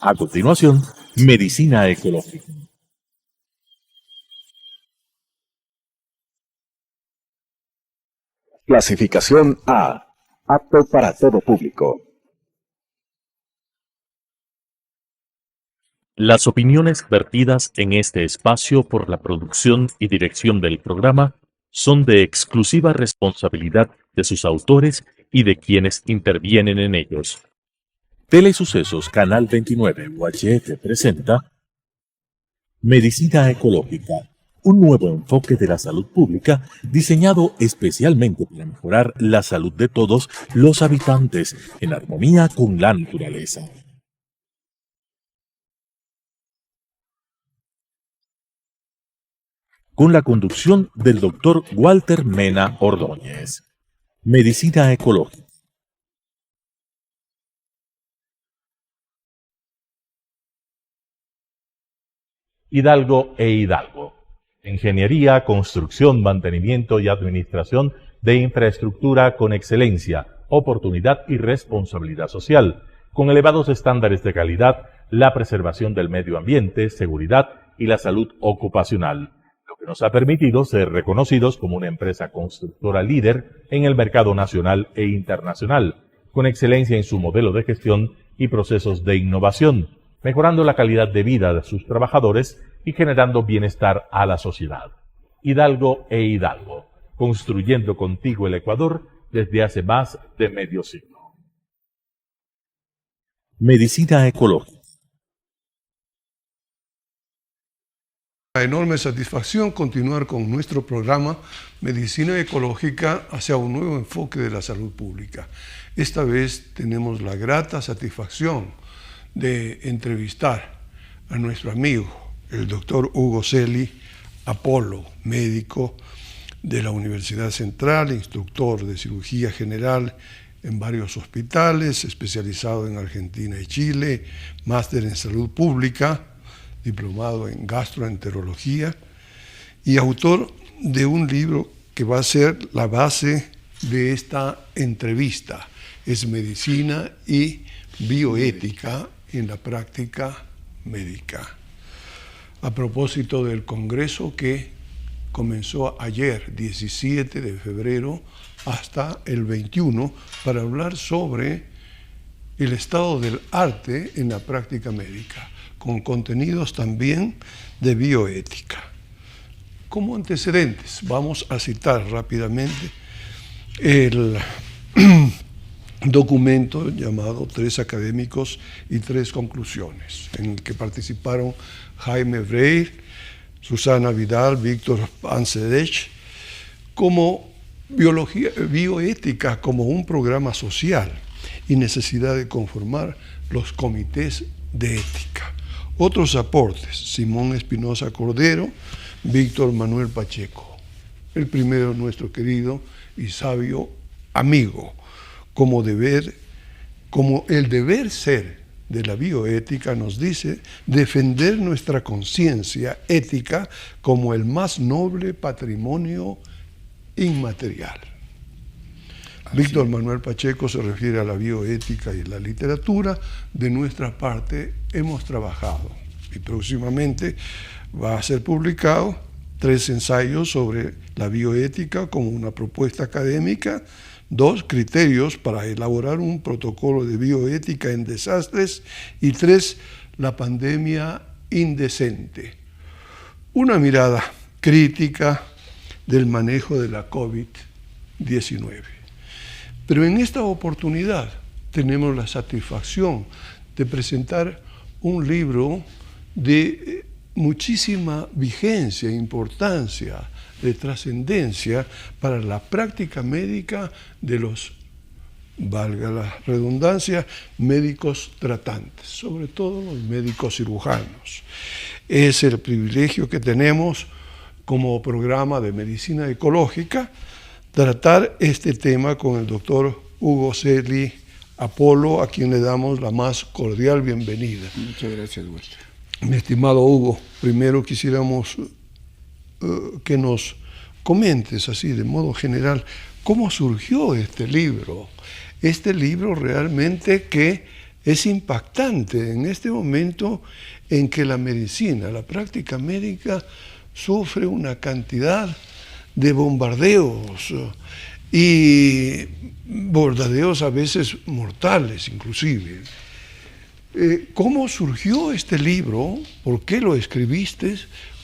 A continuación, Medicina Ecológica. Clasificación A. Apto para todo público. Las opiniones vertidas en este espacio por la producción y dirección del programa son de exclusiva responsabilidad de sus autores y de quienes intervienen en ellos. Telesucesos Canal 29 UHF presenta Medicina Ecológica, un nuevo enfoque de la salud pública diseñado especialmente para mejorar la salud de todos los habitantes en armonía con la naturaleza. Con la conducción del Dr. Walter Mena Ordóñez. Medicina Ecológica. Hidalgo e Hidalgo. Ingeniería, construcción, mantenimiento y administración de infraestructura con excelencia, oportunidad y responsabilidad social, con elevados estándares de calidad, la preservación del medio ambiente, seguridad y la salud ocupacional, lo que nos ha permitido ser reconocidos como una empresa constructora líder en el mercado nacional e internacional, con excelencia en su modelo de gestión y procesos de innovación, mejorando la calidad de vida de sus trabajadores y generando bienestar a la sociedad. Hidalgo e Hidalgo, construyendo contigo el Ecuador desde hace más de medio siglo. Medicina Ecológica. Una enorme satisfacción continuar con nuestro programa Medicina Ecológica hacia un nuevo enfoque de la salud pública. Esta vez tenemos la grata satisfacción de entrevistar a nuestro amigo, el doctor Hugo Celi Apolo, médico de la Universidad Central, instructor de cirugía general en varios hospitales, especializado en Argentina y Chile, máster en salud pública, diplomado en gastroenterología y autor de un libro que va a ser la base de esta entrevista. Es Medicina y Bioética en la práctica médica. A propósito del congreso que comenzó ayer, 17 de febrero, hasta el 21, para hablar sobre el estado del arte en la práctica médica, con contenidos también de bioética. Como antecedentes, vamos a citar rápidamente el documento llamado 3 académicos y 3 conclusiones, en el que participaron Jaime Breir, Susana Vidal, Víctor Ansedech, como bioética como un programa social y necesidad de conformar los comités de ética. Otros aportes: Simón Espinosa Cordero, Víctor Manuel Pacheco. El primero, nuestro querido y sabio amigo, como el deber ser de la bioética nos dice defender nuestra conciencia ética como el más noble patrimonio inmaterial. Víctor Manuel Pacheco se refiere a la bioética y la literatura. De nuestra parte hemos trabajado y próximamente va a ser publicado 3 ensayos sobre la bioética como una propuesta académica, 2 criterios para elaborar un protocolo de bioética en desastres y 3 la pandemia indecente. Una mirada crítica del manejo de la COVID-19. Pero en esta oportunidad tenemos la satisfacción de presentar un libro de muchísima vigencia, importancia, de trascendencia para la práctica médica de los, valga la redundancia, médicos tratantes, sobre todo los médicos cirujanos. Es el privilegio que tenemos como programa de medicina ecológica tratar este tema con el doctor Hugo Celi Apolo, a quien le damos la más cordial bienvenida. Muchas gracias, Walter. Mi estimado Hugo, primero quisiéramos que nos comentes así de modo general cómo surgió este libro. Este libro realmente que Es impactante en este momento en que la medicina, la práctica médica, sufre una cantidad de bombardeos y bombardeos a veces mortales inclusive. ¿Cómo surgió este libro? ¿Por qué lo escribiste?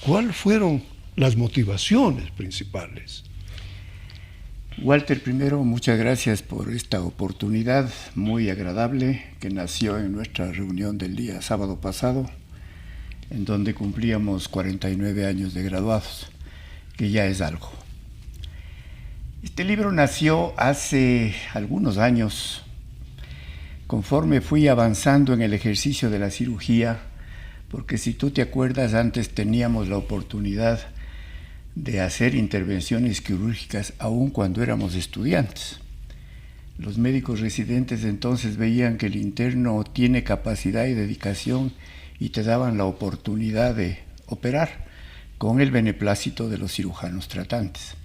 ¿Cuáles fueron las motivaciones principales? Walter, primero, muchas gracias por esta oportunidad muy agradable que nació en nuestra reunión del día sábado pasado, en donde cumplíamos 49 años de graduados, que ya es algo. Este libro nació hace algunos años, conforme fui avanzando en el ejercicio de la cirugía, porque si tú te acuerdas, antes teníamos la oportunidad de hacer intervenciones quirúrgicas aun cuando éramos estudiantes. Los médicos residentes entonces veían que el interno tiene capacidad y dedicación y te daban la oportunidad de operar con el beneplácito de los cirujanos tratantes.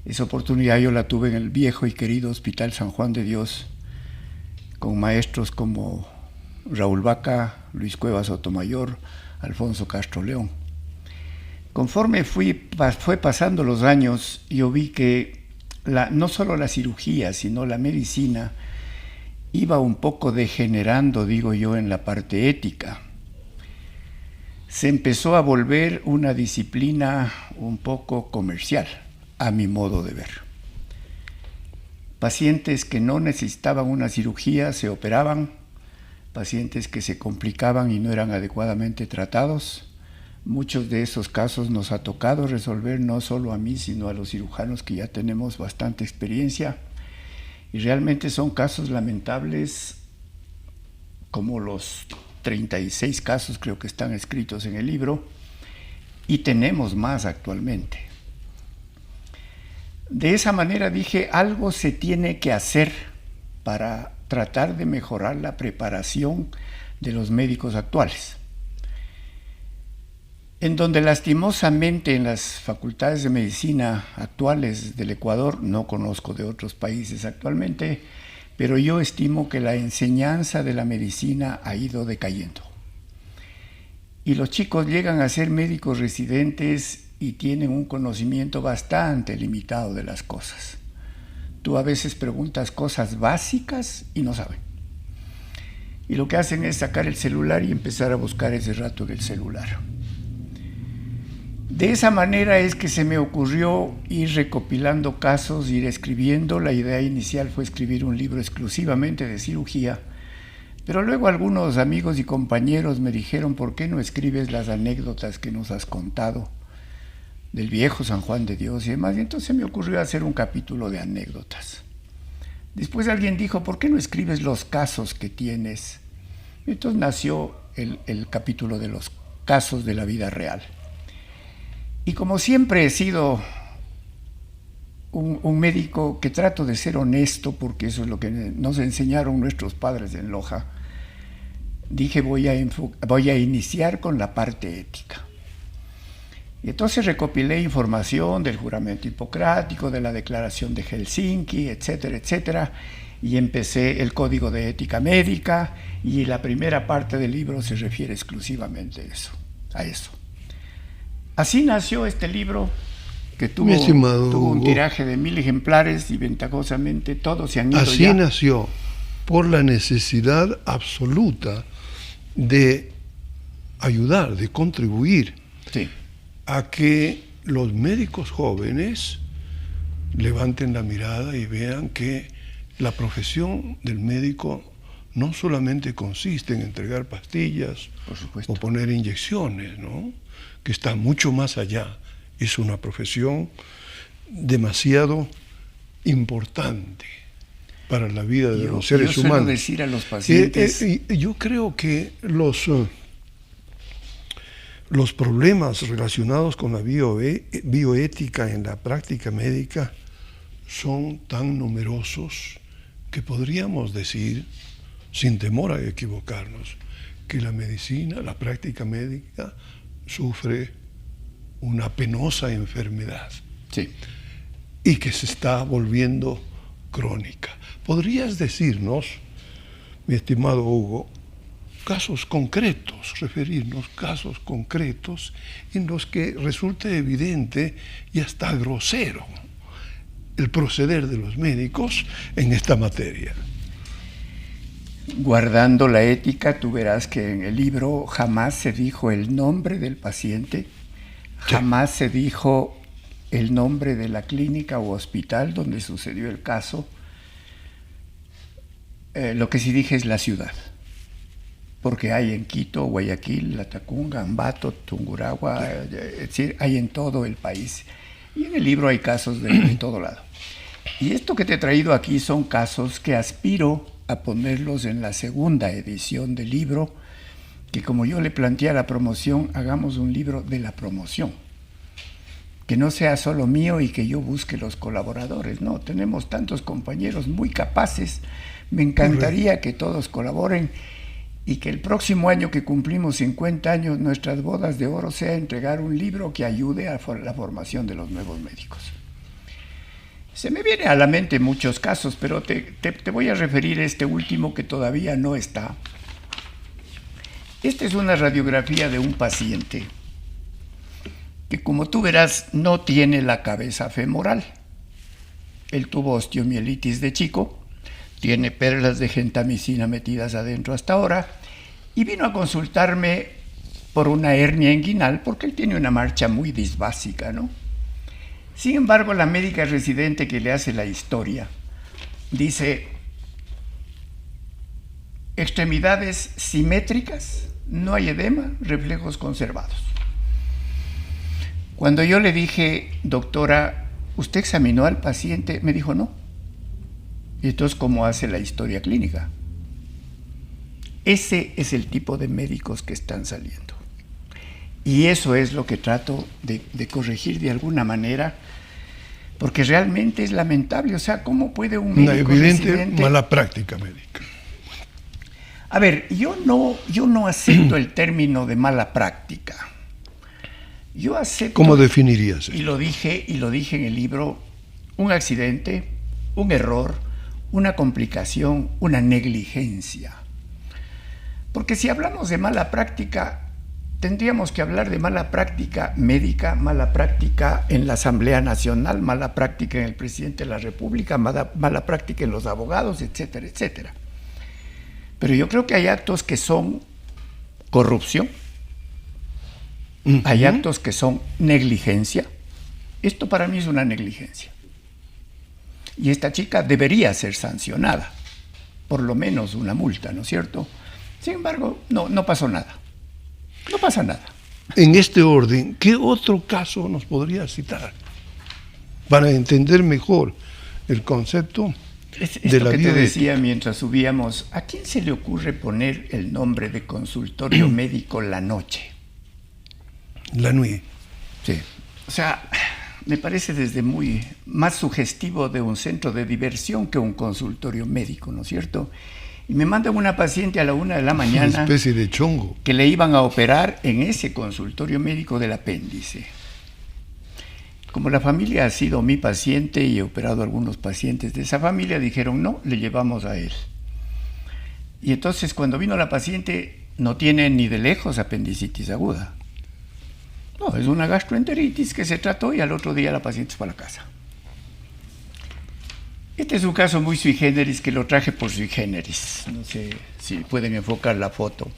Esa oportunidad yo la tuve en el viejo y querido Hospital San Juan de Dios, con maestros como Raúl Vaca, Luis Cuevas Sotomayor, Alfonso Castro León. Conforme fue pasando los años, yo vi que no solo la cirugía, sino la medicina iba un poco degenerando, digo yo, en la parte ética. Se empezó a volver una disciplina un poco comercial, a mi modo de ver. Pacientes que no necesitaban una cirugía se operaban, pacientes que se complicaban y no eran adecuadamente tratados. Muchos de esos casos nos ha tocado resolver, no solo a mí, sino a los cirujanos que ya tenemos bastante experiencia. Y realmente son casos lamentables, como los 36 casos creo que están escritos en el libro, y tenemos más actualmente. De esa manera dije, algo se tiene que hacer para tratar de mejorar la preparación de los médicos actuales. En donde lastimosamente en las facultades de medicina actuales del Ecuador, no conozco de otros países actualmente, pero yo estimo que la enseñanza de la medicina ha ido decayendo. Y los chicos llegan a ser médicos residentes y tienen un conocimiento bastante limitado de las cosas. Tú a veces preguntas cosas básicas y no saben. Y lo que hacen es sacar el celular y empezar a buscar ese rato en el celular. De esa manera es que se me ocurrió ir recopilando casos, ir escribiendo. La idea inicial fue escribir un libro exclusivamente de cirugía, pero luego algunos amigos y compañeros me dijeron, ¿por qué no escribes las anécdotas que nos has contado del viejo San Juan de Dios y demás? Y entonces me ocurrió hacer un capítulo de anécdotas. Después alguien dijo, ¿por qué no escribes los casos que tienes? Y entonces nació el capítulo de los casos de la vida real. Y como siempre he sido un médico que trato de ser honesto, porque eso es lo que nos enseñaron nuestros padres en Loja, dije voy a iniciar con la parte ética. Y entonces recopilé información del juramento hipocrático, de la declaración de Helsinki, etcétera, etcétera, y empecé el código de ética médica, y la primera parte del libro se refiere exclusivamente a eso. Así nació este libro, que tuvo un tiraje de 1000 ejemplares y ventajosamente todos se han ido. Así nació, por la necesidad absoluta de ayudar, de contribuir a que los médicos jóvenes levanten la mirada y vean que la profesión del médico no solamente consiste en entregar pastillas o poner inyecciones, ¿no? Que está mucho más allá. Es una profesión demasiado importante para la vida de los seres humanos. Suelo decir a los pacientes... yo creo que los problemas relacionados con la bioética en la práctica médica son tan numerosos que podríamos decir, sin temor a equivocarnos, que la medicina, la práctica médica, sufre una penosa enfermedad y que se está volviendo crónica. ¿Podrías decirnos mi estimado Hugo, casos concretos, referirnos casos concretos en los que resulta evidente y hasta grosero el proceder de los médicos en esta materia. Guardando la ética, tú verás que en el libro jamás se dijo el nombre del paciente, jamás se dijo el nombre de la clínica o hospital donde sucedió el caso. Lo que sí dije es la ciudad, porque hay en Quito, Guayaquil, Latacunga, Ambato, Tungurahua, es decir, hay en todo el país. Y en el libro hay casos de todo lado. Y esto que te he traído aquí son casos que aspiro a ponerlos en la segunda edición del libro, que como yo le planteé a la promoción, hagamos un libro de la promoción. Que no sea solo mío y que yo busque los colaboradores. No, tenemos tantos compañeros muy capaces. Me encantaría que todos colaboren y que el próximo año que cumplimos 50 años, nuestras bodas de oro sea entregar un libro que ayude a la formación de los nuevos médicos. Se me viene a la mente muchos casos, pero te voy a referir a este último que todavía no está. Esta es una radiografía de un paciente que, como tú verás, no tiene la cabeza femoral. Él tuvo osteomielitis de chico, tiene perlas de gentamicina metidas adentro hasta ahora, y vino a consultarme por una hernia inguinal, porque él tiene una marcha muy disbásica, ¿no? Sin embargo, la médica residente que le hace la historia dice: extremidades simétricas, no hay edema, reflejos conservados. Cuando yo le dije: doctora, ¿usted examinó al paciente? Me dijo: no. Y entonces, ¿cómo hace la historia clínica? Ese es el tipo de médicos que están saliendo. Y eso es lo que trato de corregir de alguna manera, porque realmente es lamentable. O sea, ¿cómo puede un médico evidente residente... mala práctica médica? A ver, yo no acepto el término de mala práctica. Yo acepto... ¿Cómo definirías eso? Y lo dije en el libro: un accidente, un error, una complicación, una negligencia. Porque si hablamos de mala práctica, tendríamos que hablar de mala práctica médica, mala práctica en la Asamblea Nacional, mala práctica en el presidente de la República, mala práctica en los abogados, etcétera, etcétera. Pero yo creo que hay actos que son corrupción, hay actos que son negligencia. Esto para mí es una negligencia. Y esta chica debería ser sancionada, por lo menos una multa, ¿no es cierto? Sin embargo, no pasó nada. No pasa nada. En este orden, ¿qué otro caso nos podría citar para entender mejor el concepto de la que te bioética? decía mientras subíamos: ¿a quién se le ocurre poner el nombre de consultorio médico La Noche? La Nuit. Sí. O sea, me parece desde muy más sugestivo de un centro de diversión que un consultorio médico, ¿no es cierto? Y me mandan una paciente a la 1 de la mañana, una especie de chongo, que le iban a operar en ese consultorio médico del apéndice. Como la familia ha sido mi paciente y he operado a algunos pacientes de esa familia, dijeron: no, le llevamos a él. Y entonces, cuando vino la paciente, no tiene ni de lejos apendicitis aguda. No, es una gastroenteritis que se trató y al otro día la paciente fue a la casa. Este es un caso muy sui generis, que lo traje por sui generis. No sé si pueden enfocar la foto.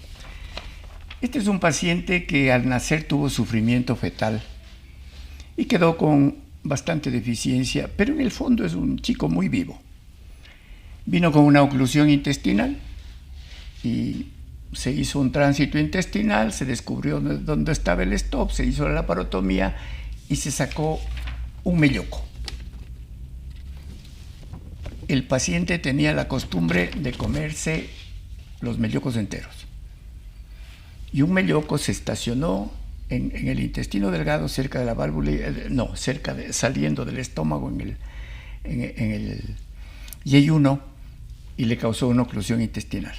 Este es un paciente que al nacer tuvo sufrimiento fetal y quedó con bastante deficiencia, pero en el fondo es un chico muy vivo. Vino con una oclusión intestinal y se hizo un tránsito intestinal, se descubrió dónde estaba el stop, se hizo la laparotomía y se sacó un melloco. El paciente tenía la costumbre de comerse los mellocos enteros. Y un melloco se estacionó en el intestino delgado, cerca de la válvula, saliendo del estómago en el yeyuno, y le causó una oclusión intestinal.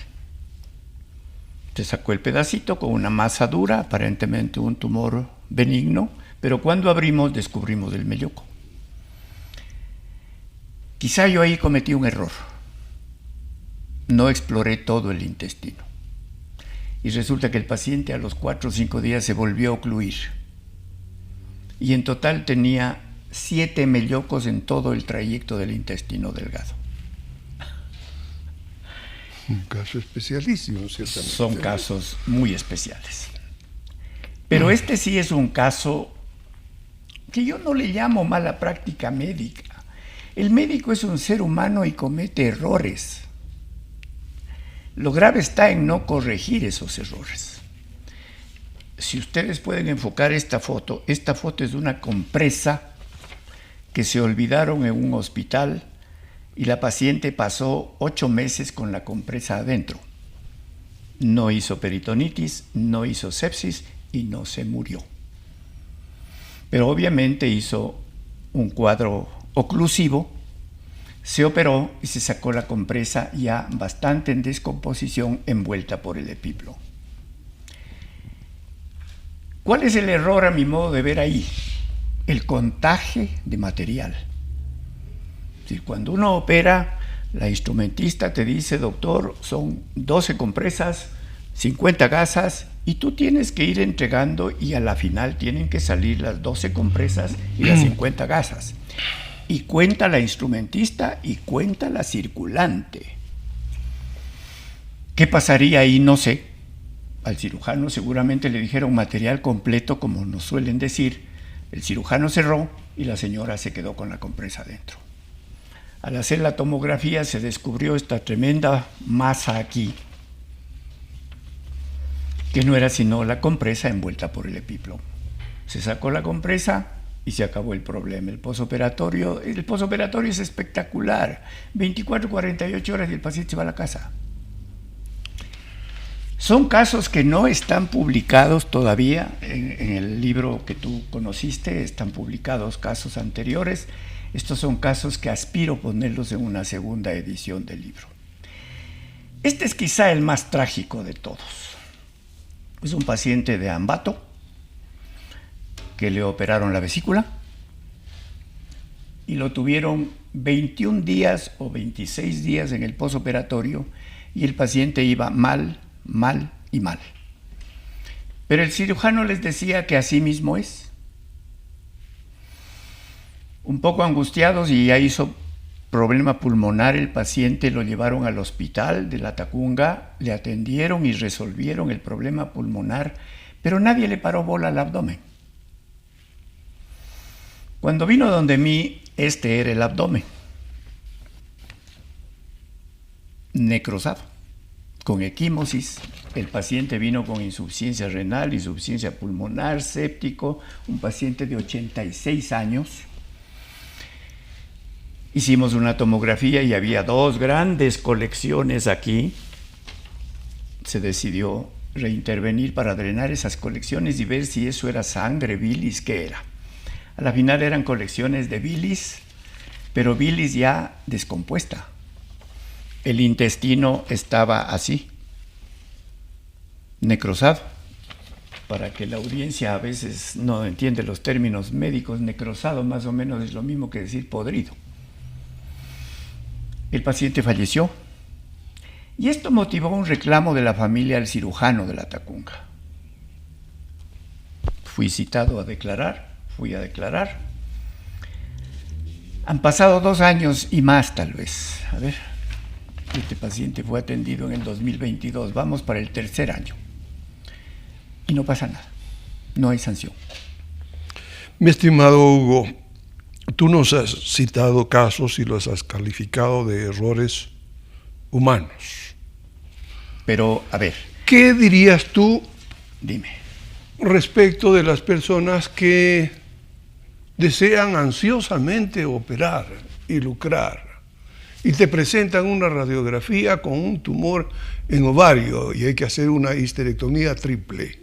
Se sacó el pedacito con una masa dura, aparentemente un tumor benigno, pero cuando abrimos descubrimos el melloco. Quizá yo ahí cometí un error. no exploré todo el intestino. Y resulta que el paciente a los 4 o 5 días se volvió a ocluir. Y en total tenía 7 mellocos en todo el trayecto del intestino delgado. Un caso especialísimo, ciertamente. Son casos muy especiales. Pero este sí es un caso que yo no le llamo mala práctica médica. El médico es un ser humano y comete errores. Lo grave está en no corregir esos errores. Si ustedes pueden enfocar esta foto es de una compresa que se olvidaron en un hospital y la paciente pasó 8 meses con la compresa adentro. No hizo peritonitis, no hizo sepsis y no se murió. Pero obviamente hizo un cuadro oclusivo, se operó y se sacó la compresa ya bastante en descomposición envuelta por el epiplo. ¿Cuál es el error a mi modo de ver ahí? El contaje de material. Es decir, cuando uno opera, la instrumentista te dice, doctor, son 12 compresas, 50 gasas, y tú tienes que ir entregando y a la final tienen que salir las 12 compresas y las 50 gasas. Y cuenta la instrumentista y cuenta la circulante. ¿Qué pasaría ahí? No sé. Al cirujano seguramente le dijeron material completo, como nos suelen decir. El cirujano cerró y la señora se quedó con la compresa dentro. Al hacer la tomografía se descubrió esta tremenda masa aquí, que no era sino la compresa envuelta por el epiplo. Se sacó la compresa y se acabó el problema. El posoperatorio es espectacular. 24, 48 horas y el paciente se va a la casa. Son casos que no están publicados todavía. En el libro que tú conociste están publicados casos anteriores. Estos son casos que aspiro ponerlos en una segunda edición del libro. Este es quizá el más trágico de todos. Es un paciente de Ambato que le operaron la vesícula y lo tuvieron 21 días o 26 días en el posoperatorio y el paciente iba mal y mal. Pero el cirujano les decía que así mismo es. Un poco angustiados y ya hizo problema pulmonar el paciente, lo llevaron al hospital de La Tacunga, le atendieron y resolvieron el problema pulmonar, pero nadie le paró bola al abdomen. Cuando vino donde mí, este era el abdomen, necrosado, con equimosis. El paciente vino con insuficiencia renal, insuficiencia pulmonar, séptico, un paciente de 86 años. Hicimos una tomografía y había 2 grandes colecciones aquí. Se decidió reintervenir para drenar esas colecciones y ver si eso era sangre, bilis, ¿qué era? A la final eran colecciones de bilis, pero bilis ya descompuesta. El intestino estaba así, necrosado. Para que la audiencia a veces no entiende los términos médicos, necrosado más o menos es lo mismo que decir podrido. El paciente falleció y esto motivó un reclamo de la familia al cirujano de La Tacunga. Fui citado a declarar, fui a declarar. Han pasado 2 años y más tal vez. A ver, este paciente fue atendido en el 2022, vamos para el 3er año. Y no pasa nada, no hay sanción. Mi estimado Hugo, tú nos has citado casos y los has calificado de errores humanos. Pero, a ver. ¿Qué dirías tú? Dime. Respecto de las personas que desean ansiosamente operar y lucrar y te presentan una radiografía con un tumor en ovario y hay que hacer una histerectomía triple?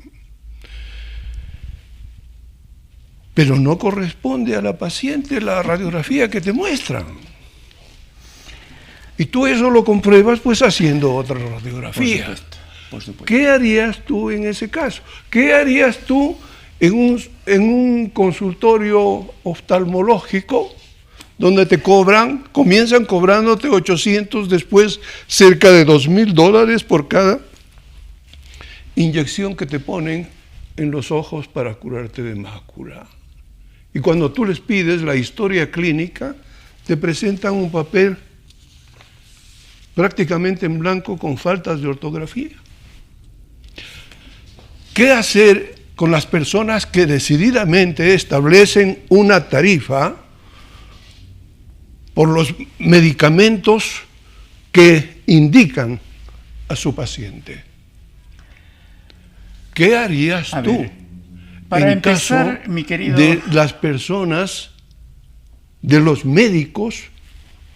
Pero no corresponde a la paciente la radiografía que te muestran. Y tú eso lo compruebas pues haciendo otra radiografía. Por supuesto. ¿Qué harías tú en ese caso? ¿Qué harías tú en un consultorio oftalmológico donde te comienzan cobrándote 800, después cerca de $2,000 por cada inyección que te ponen en los ojos para curarte de mácula. Y cuando tú les pides la historia clínica, te presentan un papel prácticamente en blanco con faltas de ortografía. ¿Qué hacer con las personas que decididamente establecen una tarifa por los medicamentos que indican a su paciente? ¿Qué harías tú para en empezar, caso mi querido, de las personas, de los médicos?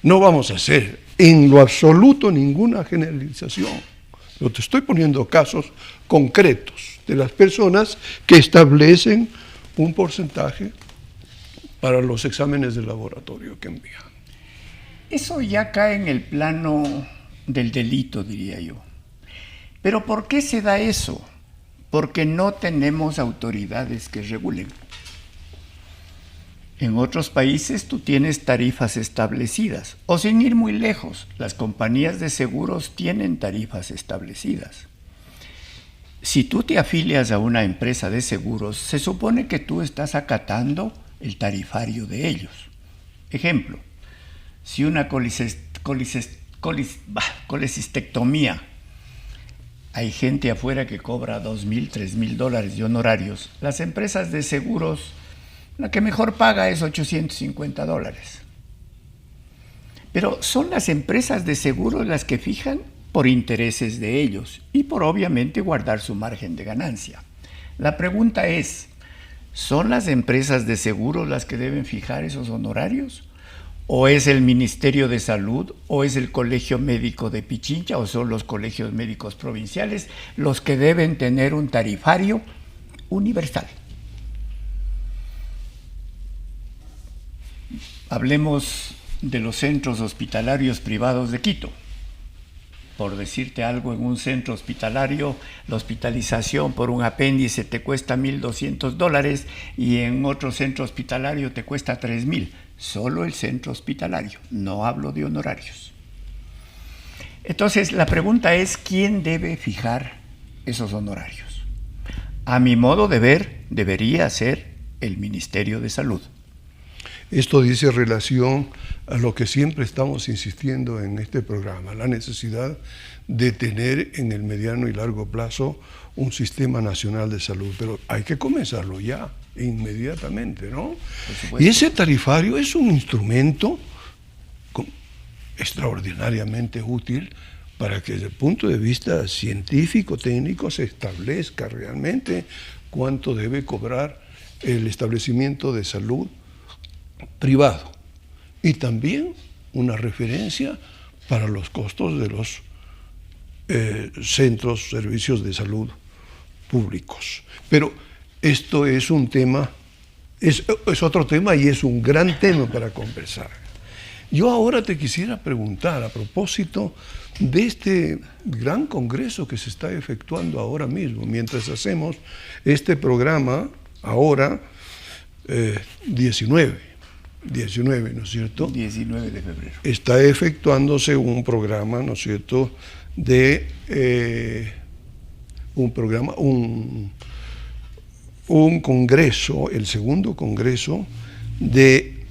No vamos a hacer en lo absoluto ninguna generalización. Yo te estoy poniendo casos concretos de las personas que establecen un porcentaje para los exámenes de laboratorio que envían. eso ya cae en el plano del delito, diría yo. Pero ¿por qué se da eso? Porque no tenemos autoridades que regulen. En otros países tú tienes tarifas establecidas, o sin ir muy lejos, las compañías de seguros tienen tarifas establecidas. Si tú te afilias a una empresa de seguros, se supone que tú estás acatando el tarifario de ellos. Ejemplo, si una colecistectomía, hay gente afuera que cobra $2,000, $3,000 de honorarios, las empresas de seguros, la que mejor paga es $850. Pero son las empresas de seguros las que fijan por intereses de ellos y por obviamente guardar su margen de ganancia. La pregunta es, ¿son las empresas de seguros las que deben fijar esos honorarios? ¿O es el Ministerio de Salud? ¿O es el Colegio Médico de Pichincha? ¿O son los colegios médicos provinciales los que deben tener un tarifario universal? Hablemos de los centros hospitalarios privados de Quito. Por decirte algo, en un centro hospitalario, la hospitalización por un apéndice te cuesta $1,200 y en otro centro hospitalario te cuesta $3,000. Solo el centro hospitalario, no hablo de honorarios. Entonces, la pregunta es, ¿quién debe fijar esos honorarios? A mi modo de ver, debería ser el Ministerio de Salud. Esto dice relación a lo que siempre estamos insistiendo en este programa, la necesidad de tener en el mediano y largo plazo un sistema nacional de salud, pero hay que comenzarlo ya, inmediatamente, ¿no? Y ese tarifario es un instrumento extraordinariamente útil para que desde el punto de vista científico, técnico, se establezca realmente cuánto debe cobrar el establecimiento de salud privado y también una referencia para los costos de los centros, servicios de salud públicos. Pero esto es un tema, es otro tema y es un gran tema para conversar. Yo ahora te quisiera preguntar a propósito de este gran congreso que se está efectuando ahora mismo, mientras hacemos este programa ahora, 19, ¿no es cierto? 19 de febrero. Está efectuándose un programa, ¿no es cierto?, de un congreso, el segundo congreso de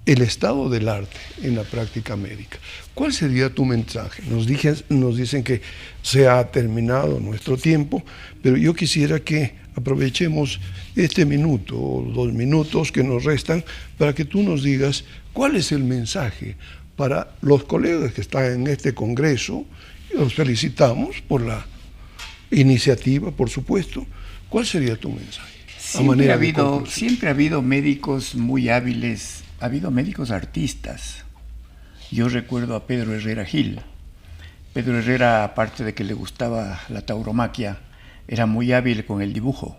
el estado del arte en la práctica médica. ¿Cuál sería tu mensaje? Nos dicen que se ha terminado nuestro tiempo, pero yo quisiera que aprovechemos este minuto o 2 minutos que nos restan para que tú nos digas cuál es el mensaje para los colegas que están en este congreso. Los felicitamos por la iniciativa, por supuesto. ¿Cuál sería tu mensaje? Siempre ha habido médicos muy hábiles, ha habido médicos artistas. Yo recuerdo a Pedro Herrera Gil. Pedro Herrera, aparte de que le gustaba la tauromaquia, era muy hábil con el dibujo.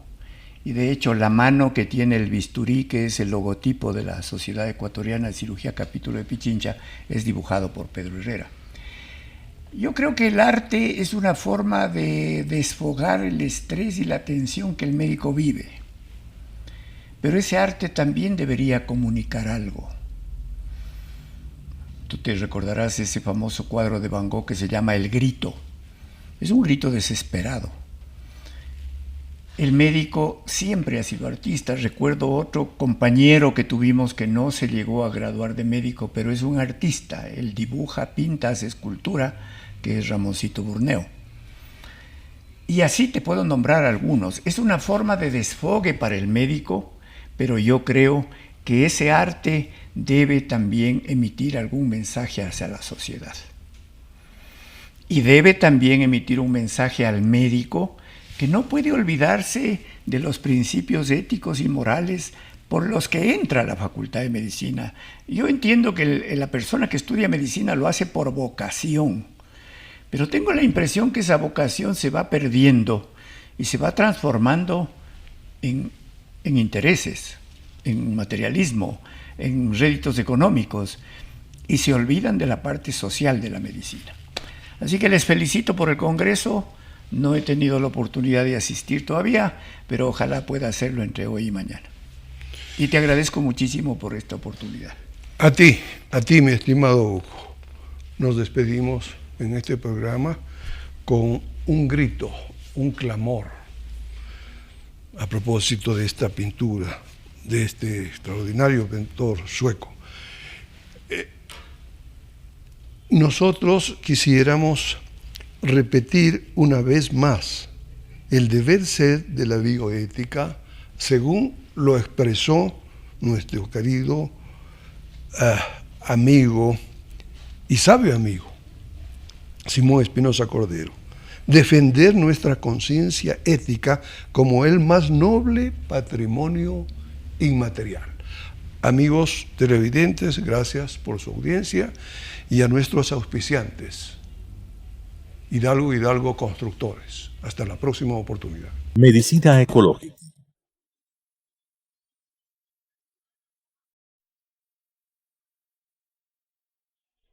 Y de hecho, la mano que tiene el bisturí, que es el logotipo de la Sociedad Ecuatoriana de Cirugía Capítulo de Pichincha, es dibujado por Pedro Herrera. Yo creo que el arte es una forma de desfogar el estrés y la tensión que el médico vive. Pero ese arte también debería comunicar algo. Tú te recordarás ese famoso cuadro de Van Gogh que se llama El Grito. Es un grito desesperado. El médico siempre ha sido artista. Recuerdo otro compañero que tuvimos que no se llegó a graduar de médico, pero es un artista. Él dibuja, pinta, hace escultura, que es Ramoncito Burneo. Y así te puedo nombrar algunos. Es una forma de desfogue para el médico, pero yo creo que ese arte debe también emitir algún mensaje hacia la sociedad. Y debe también emitir un mensaje al médico que no puede olvidarse de los principios éticos y morales por los que entra a la Facultad de Medicina. Yo entiendo que la persona que estudia medicina lo hace por vocación, pero tengo la impresión que esa vocación se va perdiendo y se va transformando en intereses, en materialismo, en réditos económicos, y se olvidan de la parte social de la medicina. Así que les felicito por el Congreso. No he tenido la oportunidad de asistir todavía, pero ojalá pueda hacerlo entre hoy y mañana. Y te agradezco muchísimo por esta oportunidad. A ti, mi estimado Hugo. Nos despedimos en este programa con un grito, un clamor, a propósito de esta pintura, de este extraordinario pintor sueco. Nosotros quisiéramos repetir una vez más el deber ser de la bioética según lo expresó nuestro querido amigo y sabio amigo Simón Espinosa Cordero. Defender nuestra conciencia ética como el más noble patrimonio inmaterial. Amigos televidentes, gracias por su audiencia, y a nuestros auspiciantes, Hidalgo Constructores. Hasta la próxima oportunidad. Medicina ecológica.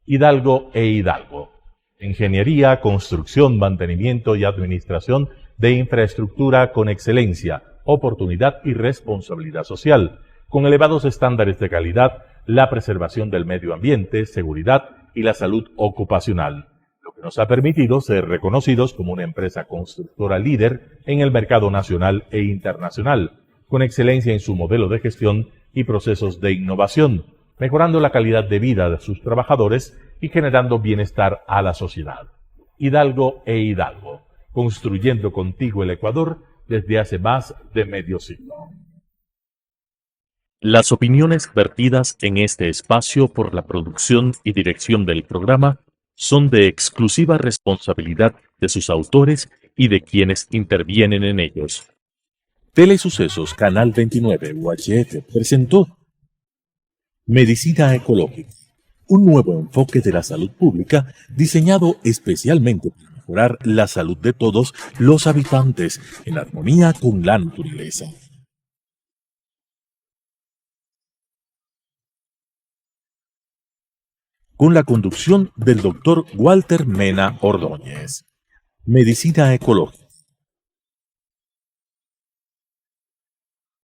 Hidalgo e Hidalgo. Ingeniería, construcción, mantenimiento y administración de infraestructura con excelencia, oportunidad y responsabilidad social, con elevados estándares de calidad, la preservación del medio ambiente, seguridad y la salud ocupacional, lo que nos ha permitido ser reconocidos como una empresa constructora líder en el mercado nacional e internacional, con excelencia en su modelo de gestión y procesos de innovación, mejorando la calidad de vida de sus trabajadores y generando bienestar a la sociedad. Hidalgo e Hidalgo, construyendo contigo el Ecuador desde hace más de medio siglo. Las opiniones vertidas en este espacio por la producción y dirección del programa son de exclusiva responsabilidad de sus autores y de quienes intervienen en ellos. Telesucesos Canal 29 UHF presentó Medicina Ecológica, un nuevo enfoque de la salud pública diseñado especialmente para mejorar la salud de todos los habitantes en armonía con la naturaleza. Con la conducción del Dr. Walter Mena Ordóñez. Medicina Ecológica.